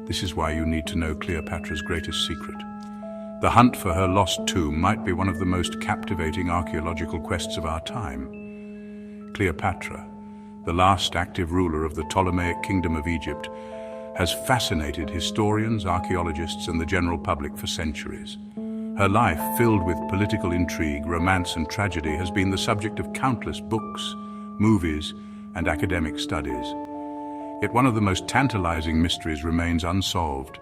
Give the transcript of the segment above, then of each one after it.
This is why you need to know Cleopatra's greatest secret. The hunt for her lost tomb might be one of the most captivating archaeological quests of our time. Cleopatra, the last active ruler of the Ptolemaic Kingdom of Egypt, has fascinated historians, archaeologists, and the general public for centuries. Her life, filled with political intrigue, romance, and tragedy, has been the subject of countless books, movies, and academic studies. Yet one of the most tantalizing mysteries remains unsolved: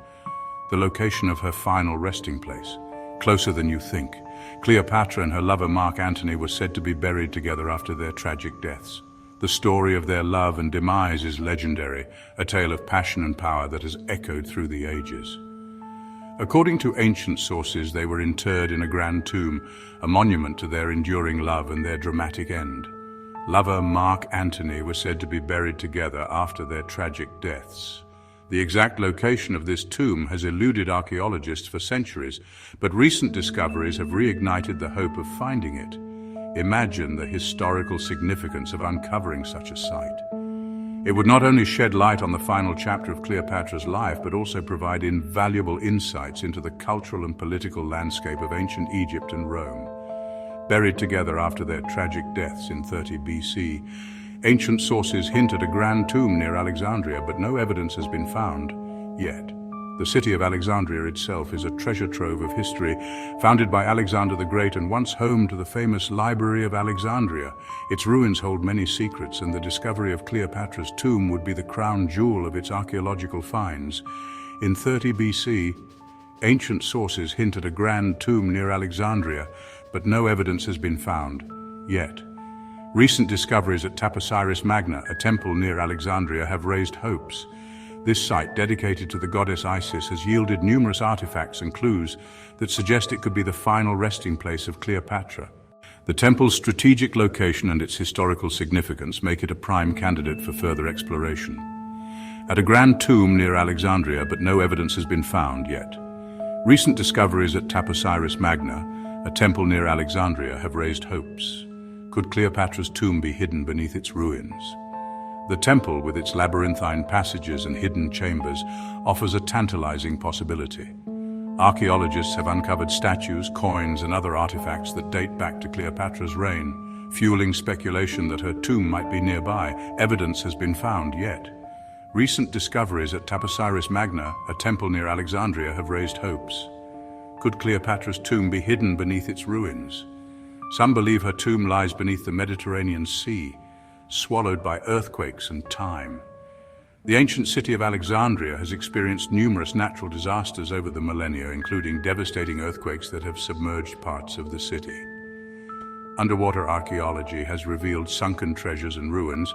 the location of her final resting place. Closer than you think, Cleopatra and her lover Mark Antony were said to be buried together after their tragic deaths. The story of their love and demise is legendary, a tale of passion and power that has echoed through the ages. According to ancient sources, they were interred in a grand tomb, a monument to their enduring love and their dramatic end. Lover Mark Antony was said to be buried together after their tragic deaths. The exact location of this tomb has eluded archaeologists for centuries, but recent discoveries have reignited the hope of finding it. Imagine the historical significance of uncovering such a site. It would not only shed light on the final chapter of Cleopatra's life, but also provide invaluable insights into the cultural and political landscape of ancient Egypt and Rome. Buried together after their tragic deaths in 30 BC, ancient sources hint at a grand tomb near Alexandria, but no evidence has been found yet. The city of Alexandria itself is a treasure trove of history, founded by Alexander the Great and once home to the famous Library of Alexandria. Its ruins hold many secrets, and the discovery of Cleopatra's tomb would be the crown jewel of its archaeological finds. In 30 BC, ancient sources hint at a grand tomb near Alexandria, but no evidence has been found yet. Recent discoveries at Taposiris Magna, a temple near Alexandria, have raised hopes. This site, dedicated to the goddess Isis, has yielded numerous artifacts and clues that suggest it could be the final resting place of Cleopatra. The temple's strategic location and its historical significance make it a prime candidate for further exploration. At a grand tomb near Alexandria, but no evidence has been found yet. Recent discoveries at Taposiris Magna, a temple near Alexandria, have raised hopes. Could Cleopatra's tomb be hidden beneath its ruins? The temple, with its labyrinthine passages and hidden chambers, offers a tantalizing possibility. Archaeologists have uncovered statues, coins, and other artifacts that date back to Cleopatra's reign, fueling speculation that her tomb might be nearby. Evidence has been found yet. Recent discoveries at Taposiris Magna, a temple near Alexandria, have raised hopes. Could Cleopatra's tomb be hidden beneath its ruins? Some believe her tomb lies beneath the Mediterranean Sea, swallowed by earthquakes and time. The ancient city of Alexandria has experienced numerous natural disasters over the millennia, including devastating earthquakes that have submerged parts of the city. Underwater archaeology has revealed sunken treasures and ruins,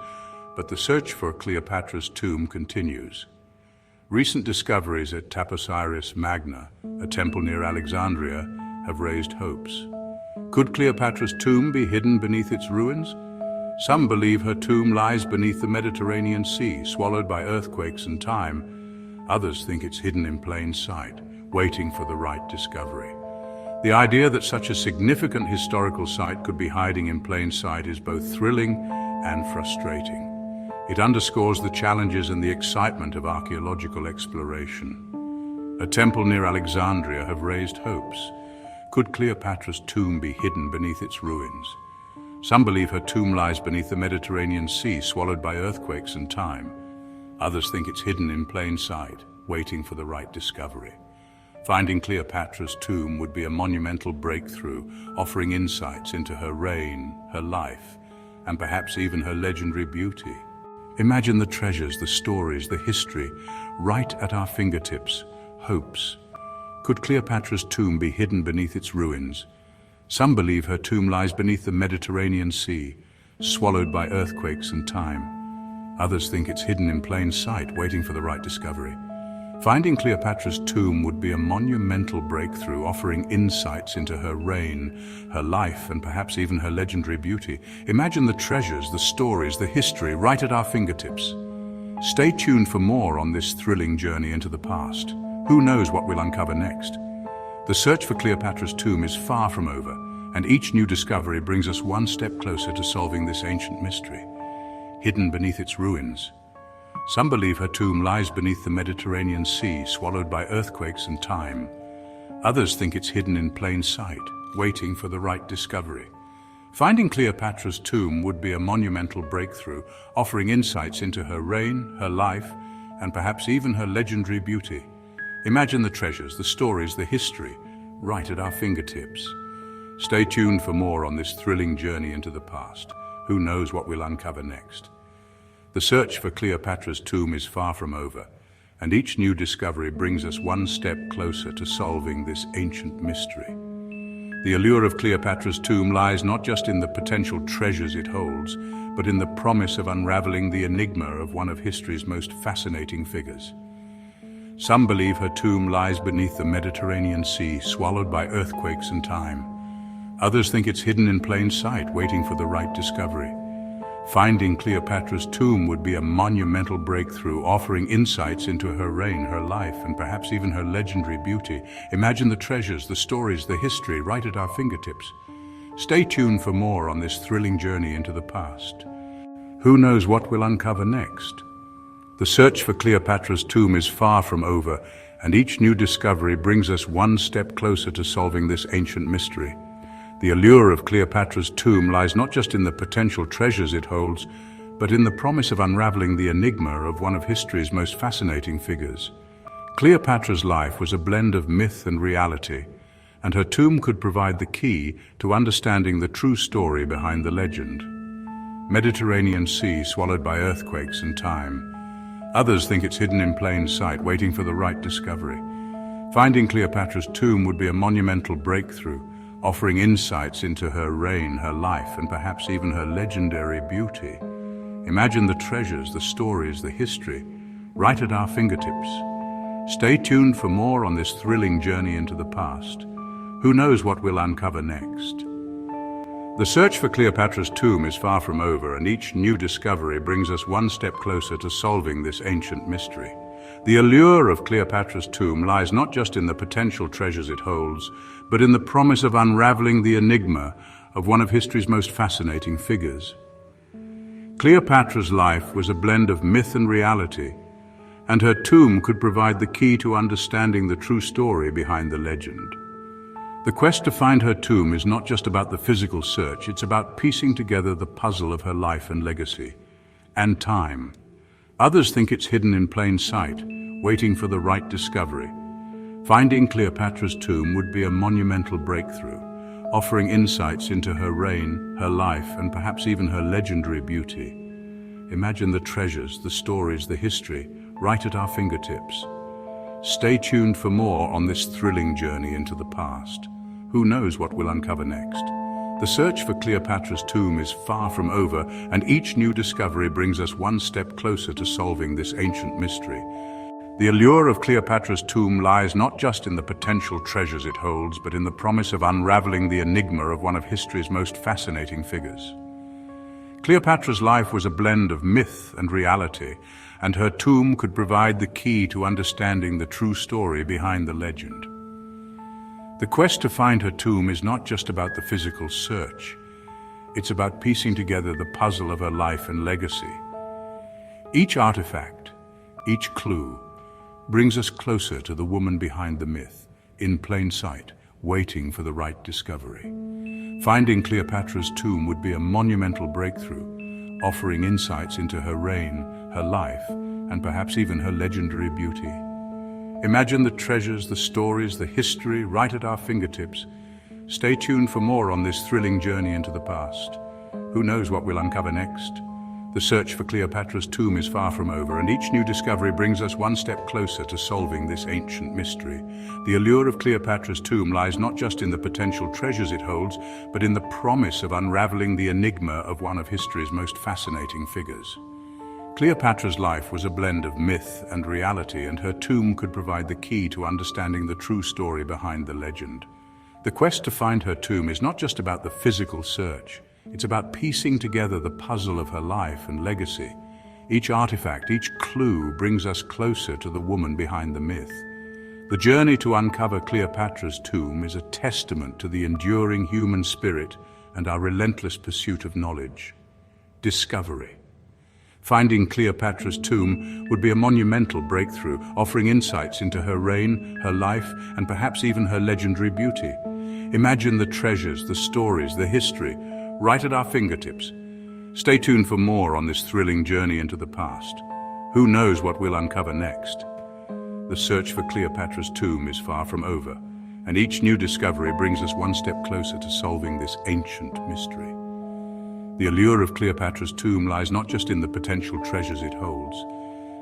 but the search for Cleopatra's tomb continues. Recent discoveries at Taposiris Magna, a temple near Alexandria, have raised hopes. Could Cleopatra's tomb be hidden beneath its ruins? Some believe her tomb lies beneath the Mediterranean Sea, swallowed by earthquakes and time. Others think it's hidden in plain sight, waiting for the right discovery. The idea that such a significant historical site could be hiding in plain sight is both thrilling and frustrating. It underscores the challenges and the excitement of archaeological exploration. A temple near Alexandria have raised hopes. Could Cleopatra's tomb be hidden beneath its ruins? Some believe her tomb lies beneath the Mediterranean Sea, swallowed by earthquakes and time. Others think it's hidden in plain sight, waiting for the right discovery. Finding Cleopatra's tomb would be a monumental breakthrough, offering insights into her reign, her life, and perhaps even her legendary beauty. Imagine the treasures, the stories, the history, right at our fingertips. Hopes. Could Cleopatra's tomb be hidden beneath its ruins? Some believe her tomb lies beneath the Mediterranean Sea, swallowed by earthquakes and time. Others think it's hidden in plain sight, waiting for the right discovery. Finding Cleopatra's tomb would be a monumental breakthrough, offering insights into her reign, her life, and perhaps even her legendary beauty. Imagine the treasures, the stories, the history, right at our fingertips. Stay tuned for more on this thrilling journey into the past. Who knows what we'll uncover next? The search for Cleopatra's tomb is far from over, and each new discovery brings us one step closer to solving this ancient mystery, hidden beneath its ruins. Some believe her tomb lies beneath the Mediterranean Sea, swallowed by earthquakes and time. Others think it's hidden in plain sight, waiting for the right discovery. Finding Cleopatra's tomb would be a monumental breakthrough, offering insights into her reign, her life, and perhaps even her legendary beauty. Imagine the treasures, the stories, the history, right at our fingertips. Stay tuned for more on this thrilling journey into the past. Who knows what we'll uncover next? The search for Cleopatra's tomb is far from over, and each new discovery brings us one step closer to solving this ancient mystery. The allure of Cleopatra's tomb lies not just in the potential treasures it holds, but in the promise of unraveling the enigma of one of history's most fascinating figures. Some believe her tomb lies beneath the Mediterranean Sea, swallowed by earthquakes and time. Others think it's hidden in plain sight, waiting for the right discovery. Finding Cleopatra's tomb would be a monumental breakthrough, offering insights into her reign, her life, and perhaps even her legendary beauty. Imagine the treasures, the stories, the history right at our fingertips. Stay tuned for more on this thrilling journey into the past. Who knows what we'll uncover next? The search for Cleopatra's tomb is far from over, and each new discovery brings us one step closer to solving this ancient mystery. The allure of Cleopatra's tomb lies not just in the potential treasures it holds, but in the promise of unraveling the enigma of one of history's most fascinating figures. Cleopatra's life was a blend of myth and reality, and her tomb could provide the key to understanding the true story behind the legend. Mediterranean Sea, swallowed by earthquakes and time. Others think it's hidden in plain sight, waiting for the right discovery. Finding Cleopatra's tomb would be a monumental breakthrough, offering insights into her reign, her life, and perhaps even her legendary beauty. Imagine the treasures, the stories, the history, right at our fingertips. Stay tuned for more on this thrilling journey into the past. Who knows what we'll uncover next? The search for Cleopatra's tomb is far from over, and each new discovery brings us one step closer to solving this ancient mystery. The allure of Cleopatra's tomb lies not just in the potential treasures it holds, but in the promise of unraveling the enigma of one of history's most fascinating figures. Cleopatra's life was a blend of myth and reality, and her tomb could provide the key to understanding the true story behind the legend. The quest to find her tomb is not just about the physical search, it's about piecing together the puzzle of her life and legacy, and time. Others think it's hidden in plain sight, waiting for the right discovery. Finding Cleopatra's tomb would be a monumental breakthrough, offering insights into her reign, her life, and perhaps even her legendary beauty. Imagine the treasures, the stories, the history, right at our fingertips. Stay tuned for more on this thrilling journey into the past. Who knows what we'll uncover next? The search for Cleopatra's tomb is far from over, and each new discovery brings us one step closer to solving this ancient mystery. The allure of Cleopatra's tomb lies not just in the potential treasures it holds, but in the promise of unraveling the enigma of one of history's most fascinating figures. Cleopatra's life was a blend of myth and reality, and her tomb could provide the key to understanding the true story behind the legend. The quest to find her tomb is not just about the physical search. It's about piecing together the puzzle of her life and legacy. Each artifact, each clue, brings us closer to the woman behind the myth, in plain sight, waiting for the right discovery. Finding Cleopatra's tomb would be a monumental breakthrough, offering insights into her reign, her life, and perhaps even her legendary beauty. Imagine the treasures, the stories, the history right at our fingertips. Stay tuned for more on this thrilling journey into the past. Who knows what we'll uncover next? The search for Cleopatra's tomb is far from over, and each new discovery brings us one step closer to solving this ancient mystery. The allure of Cleopatra's tomb lies not just in the potential treasures it holds, but in the promise of unraveling the enigma of one of history's most fascinating figures. Cleopatra's life was a blend of myth and reality, and her tomb could provide the key to understanding the true story behind the legend. The quest to find her tomb is not just about the physical search. It's about piecing together the puzzle of her life and legacy. Each artifact, each clue brings us closer to the woman behind the myth. The journey to uncover Cleopatra's tomb is a testament to the enduring human spirit and our relentless pursuit of knowledge. Discovery. Finding Cleopatra's tomb would be a monumental breakthrough, offering insights into her reign, her life, and perhaps even her legendary beauty. Imagine the treasures, the stories, the history, right at our fingertips. Stay tuned for more on this thrilling journey into the past. Who knows what we'll uncover next? The search for Cleopatra's tomb is far from over, and each new discovery brings us one step closer to solving this ancient mystery. The allure of Cleopatra's tomb lies not just in the potential treasures it holds,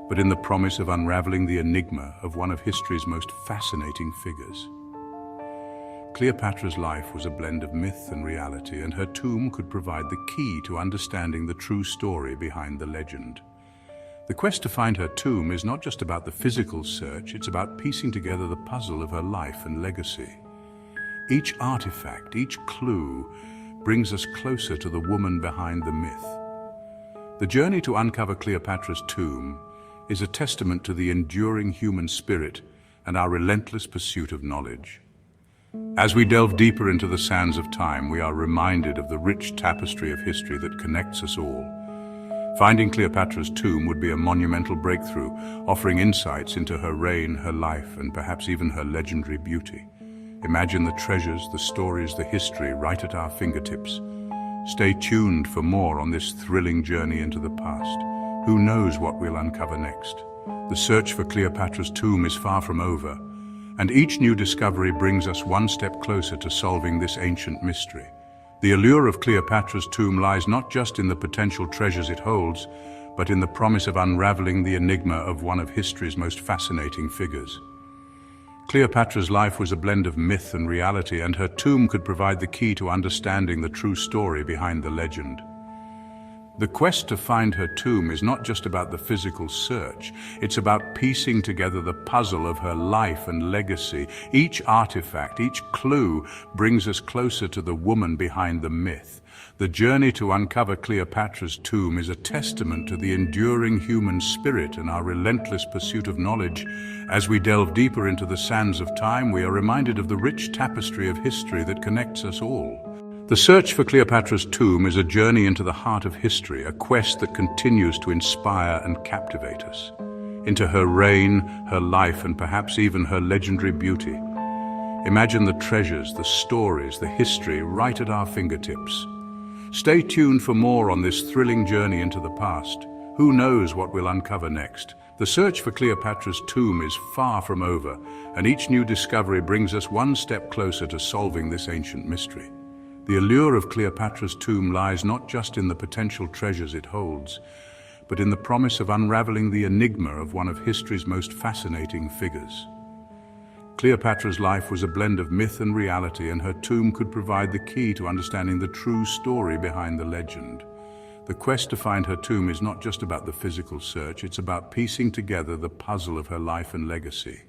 but in the promise of unraveling the enigma of one of history's most fascinating figures. Cleopatra's life was a blend of myth and reality, and her tomb could provide the key to understanding the true story behind the legend. The quest to find her tomb is not just about the physical search, it's about piecing together the puzzle of her life and legacy. Each artifact, each clue, brings us closer to the woman behind the myth. The journey to uncover Cleopatra's tomb is a testament to the enduring human spirit and our relentless pursuit of knowledge. As we delve deeper into the sands of time, we are reminded of the rich tapestry of history that connects us all. Finding Cleopatra's tomb would be a monumental breakthrough, offering insights into her reign, her life, and perhaps even her legendary beauty. Imagine the treasures, the stories, the history right at our fingertips. Stay tuned for more on this thrilling journey into the past. Who knows what we'll uncover next? The search for Cleopatra's tomb is far from over, and each new discovery brings us one step closer to solving this ancient mystery. The allure of Cleopatra's tomb lies not just in the potential treasures it holds, but in the promise of unraveling the enigma of one of history's most fascinating figures. Cleopatra's life was a blend of myth and reality, and her tomb could provide the key to understanding the true story behind the legend. The quest to find her tomb is not just about the physical search, it's about piecing together the puzzle of her life and legacy. Each artifact, each clue brings us closer to the woman behind the myth. The journey to uncover Cleopatra's tomb is a testament to the enduring human spirit and our relentless pursuit of knowledge. As we delve deeper into the sands of time, we are reminded of the rich tapestry of history that connects us all. The search for Cleopatra's tomb is a journey into the heart of history, a quest that continues to inspire and captivate us. Into her reign, her life, and perhaps even her legendary beauty. Imagine the treasures, the stories, the history right at our fingertips. Stay tuned for more on this thrilling journey into the past. Who knows what we'll uncover next? The search for Cleopatra's tomb is far from over, and each new discovery brings us one step closer to solving this ancient mystery. The allure of Cleopatra's tomb lies not just in the potential treasures it holds, but in the promise of unraveling the enigma of one of history's most fascinating figures. Cleopatra's life was a blend of myth and reality, and her tomb could provide the key to understanding the true story behind the legend. The quest to find her tomb is not just about the physical search, it's about piecing together the puzzle of her life and legacy.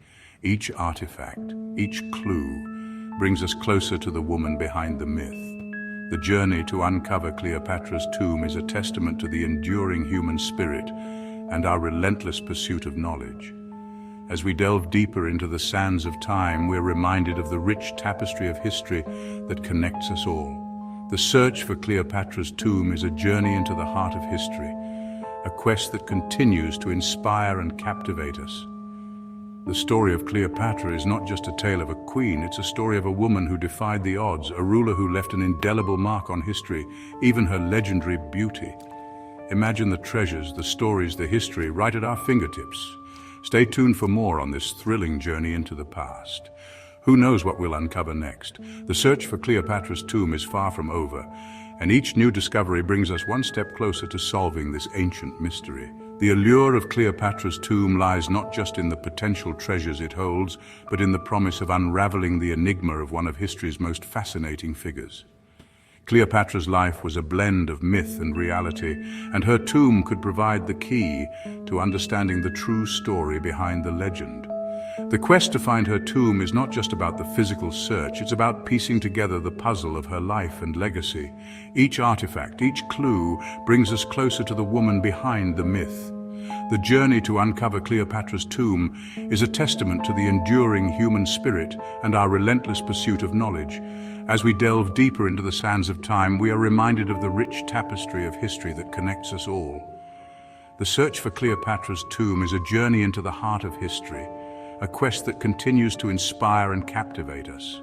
Each artifact, each clue, brings us closer to the woman behind the myth. The journey to uncover Cleopatra's tomb is a testament to the enduring human spirit and our relentless pursuit of knowledge. As we delve deeper into the sands of time, we're reminded of the rich tapestry of history that connects us all. The search for Cleopatra's tomb is a journey into the heart of history, a quest that continues to inspire and captivate us. The story of Cleopatra is not just a tale of a queen, it's a story of a woman who defied the odds, a ruler who left an indelible mark on history, even her legendary beauty. Imagine the treasures, the stories, the history right at our fingertips. Stay tuned for more on this thrilling journey into the past. Who knows what we'll uncover next? The search for Cleopatra's tomb is far from over, and each new discovery brings us one step closer to solving this ancient mystery. The allure of Cleopatra's tomb lies not just in the potential treasures it holds, but in the promise of unraveling the enigma of one of history's most fascinating figures. Cleopatra's life was a blend of myth and reality, and her tomb could provide the key to understanding the true story behind the legend. The quest to find her tomb is not just about the physical search, it's about piecing together the puzzle of her life and legacy. Each artifact, each clue brings us closer to the woman behind the myth. The journey to uncover Cleopatra's tomb is a testament to the enduring human spirit and our relentless pursuit of knowledge. As we delve deeper into the sands of time, we are reminded of the rich tapestry of history that connects us all. The search for Cleopatra's tomb is a journey into the heart of history, a quest that continues to inspire and captivate us.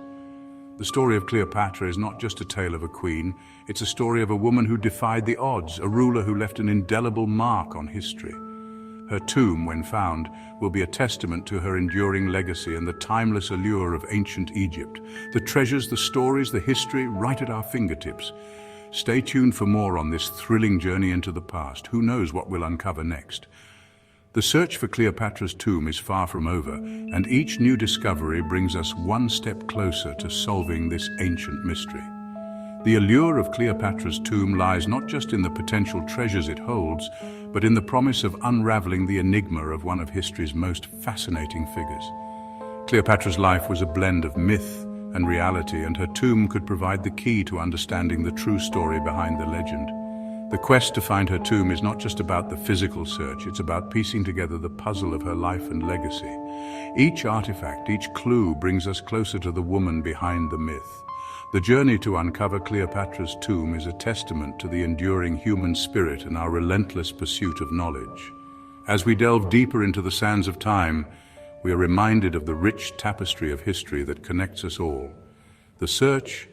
The story of Cleopatra is not just a tale of a queen, it's a story of a woman who defied the odds, a ruler who left an indelible mark on history. Her tomb, when found, will be a testament to her enduring legacy and the timeless allure of ancient Egypt. The treasures, the stories, the history, right at our fingertips. Stay tuned for more on this thrilling journey into the past. Who knows what we'll uncover next? The search for Cleopatra's tomb is far from over, and each new discovery brings us one step closer to solving this ancient mystery. The allure of Cleopatra's tomb lies not just in the potential treasures it holds, but in the promise of unraveling the enigma of one of history's most fascinating figures. Cleopatra's life was a blend of myth and reality, and her tomb could provide the key to understanding the true story behind the legend. The quest to find her tomb is not just about the physical search, it's about piecing together the puzzle of her life and legacy. Each artifact, each clue brings us closer to the woman behind the myth. The journey to uncover Cleopatra's tomb is a testament to the enduring human spirit and our relentless pursuit of knowledge. As we delve deeper into the sands of time, we are reminded of the rich tapestry of history that connects us all. The search